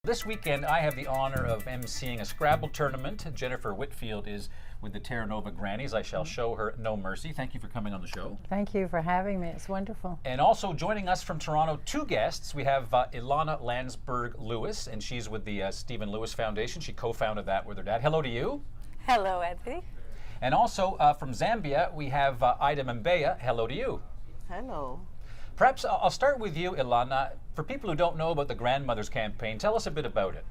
This weekend, I have the honor of emceeing a Scrabble tournament. Jennifer Whitfield is with the Terra Nova Grannies. I shall show her no mercy. Thank you for coming on the show. Thank you for having me. It's wonderful. And also joining us from Toronto, two guests. We have Ilana Landsberg-Lewis, and she's with the Stephen Lewis Foundation. She co-founded that with her dad. Hello to you. Hello, Anthony. And also from Zambia, we have Nambeya. Hello to you. Hello. Perhaps I'll start with you, Ilana. For people who don't know about the Grandmothers Campaign, tell us a bit about it.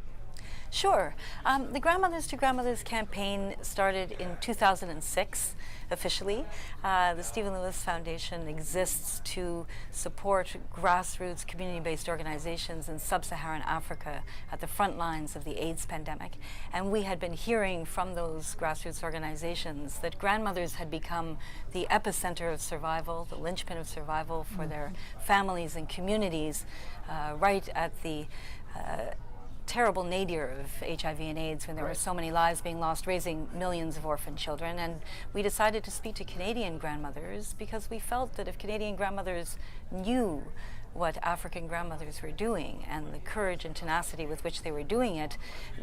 Sure. The Grandmothers to Grandmothers campaign started in 2006, officially. The Stephen Lewis Foundation exists to support grassroots community-based organizations in sub-Saharan Africa at the front lines of the AIDS pandemic. And we had been hearing from those grassroots organizations that grandmothers had become the epicenter of survival, the linchpin of survival for their families and communities, right at the terrible nadir of HIV and AIDS when there were so many lives being lost, raising millions of orphan children. And we decided to speak to Canadian grandmothers because we felt that if Canadian grandmothers knew what African grandmothers were doing and the courage and tenacity with which they were doing it,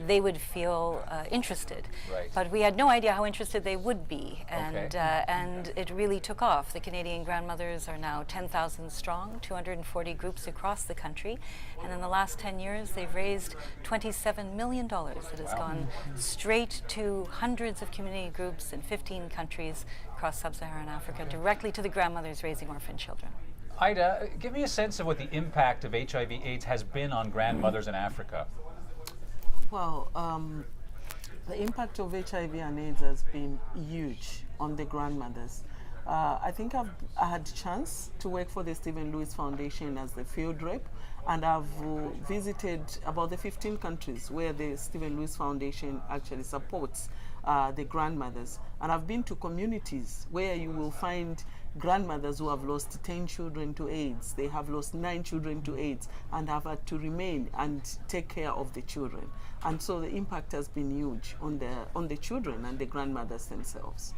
they would feel interested. Right. But we had no idea how interested they would be, and Okay. and it really took off. The Canadian grandmothers are now 10,000 strong, 240 groups across the country, and in the last 10 years they've raised $27 million that has gone straight to hundreds of community groups in 15 countries across sub-Saharan Africa, directly to the grandmothers raising orphan children. Ida, give me a sense of what the impact of HIV/AIDS has been on grandmothers in Africa. Well, the impact of HIV and AIDS has been huge on the grandmothers. I think I had a chance to work for the Stephen Lewis Foundation as the field rep, and I've visited about the 15 countries where the Stephen Lewis Foundation actually supports the grandmothers. And I've been to communities where you will find grandmothers who have lost 10 children to AIDS. They have lost 9 children to AIDS and have had to remain and take care of the children. And so the impact has been huge on the children and the grandmothers themselves.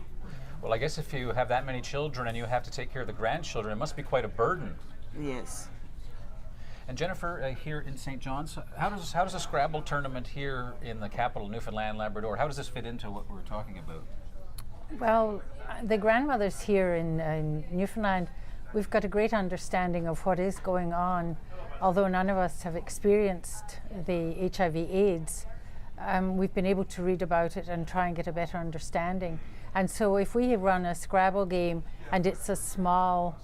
Well, I guess if you have that many children and you have to take care of the grandchildren, it must be quite a burden. Yes. And Jennifer, here in St. John's, how does a Scrabble tournament here in the capital, Newfoundland, Labrador, how does this fit into what we're talking about? Well, the grandmothers here in Newfoundland, we've got a great understanding of what is going on. Although none of us have experienced the HIV/AIDS, we've been able to read about it and try and get a better understanding. And so if we run a Scrabble game and it's a small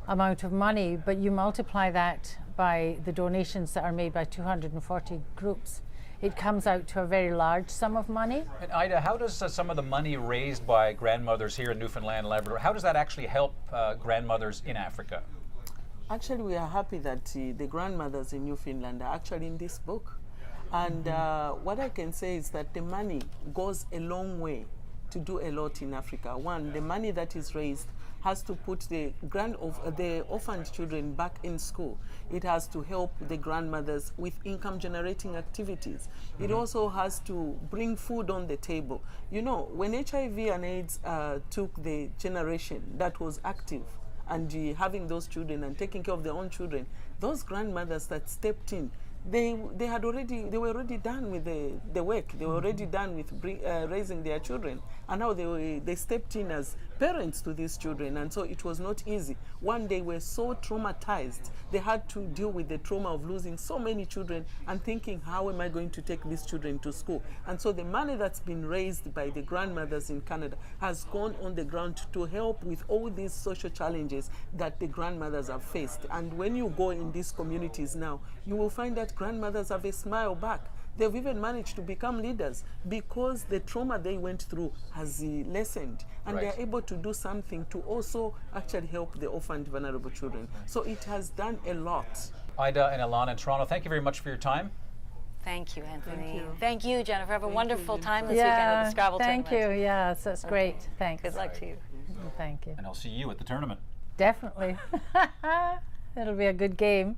amount of money, but you multiply that by the donations that are made by 240 groups, it comes out to a very large sum of money. And Ida, how does some of the money raised by grandmothers here in Newfoundland and Labrador, how does that actually help grandmothers in Africa? Actually, we are happy that the grandmothers in Newfoundland are actually in this book. And what I can say is that the money goes a long way to do a lot in Africa. One, the money that is raised has to put the orphaned children back in school. It has to help the grandmothers with income generating activities. It also has to bring food on the table. You know, when HIV and AIDS took the generation that was active and having those children and taking care of their own children, those grandmothers that stepped in, they were already done with the work. They were already done with raising their children, and now they stepped in as parents to these children, and so it was not easy. One, they were so traumatized. They had to deal with the trauma of losing so many children and thinking, how am I going to take these children to school? And so the money that's been raised by the grandmothers in Canada has gone on the ground to help with all these social challenges that the grandmothers have faced. And when you go in these communities now, you will find that grandmothers have a smile back. They've even managed to become leaders because the trauma they went through has lessened, and Right. they're able to do something to also actually help the orphaned vulnerable children. So it has done a lot. Ida and Ilana in Toronto, thank you very much for your time. Thank you, Anthony. Thank you. Thank you, Jennifer. Have a Thank wonderful you. time this weekend at the Scrabble thank Tournament. you. Yes, that's great. Thanks. Good luck to you. Thank you. And I'll see you at the tournament. Definitely. It'll be a good game.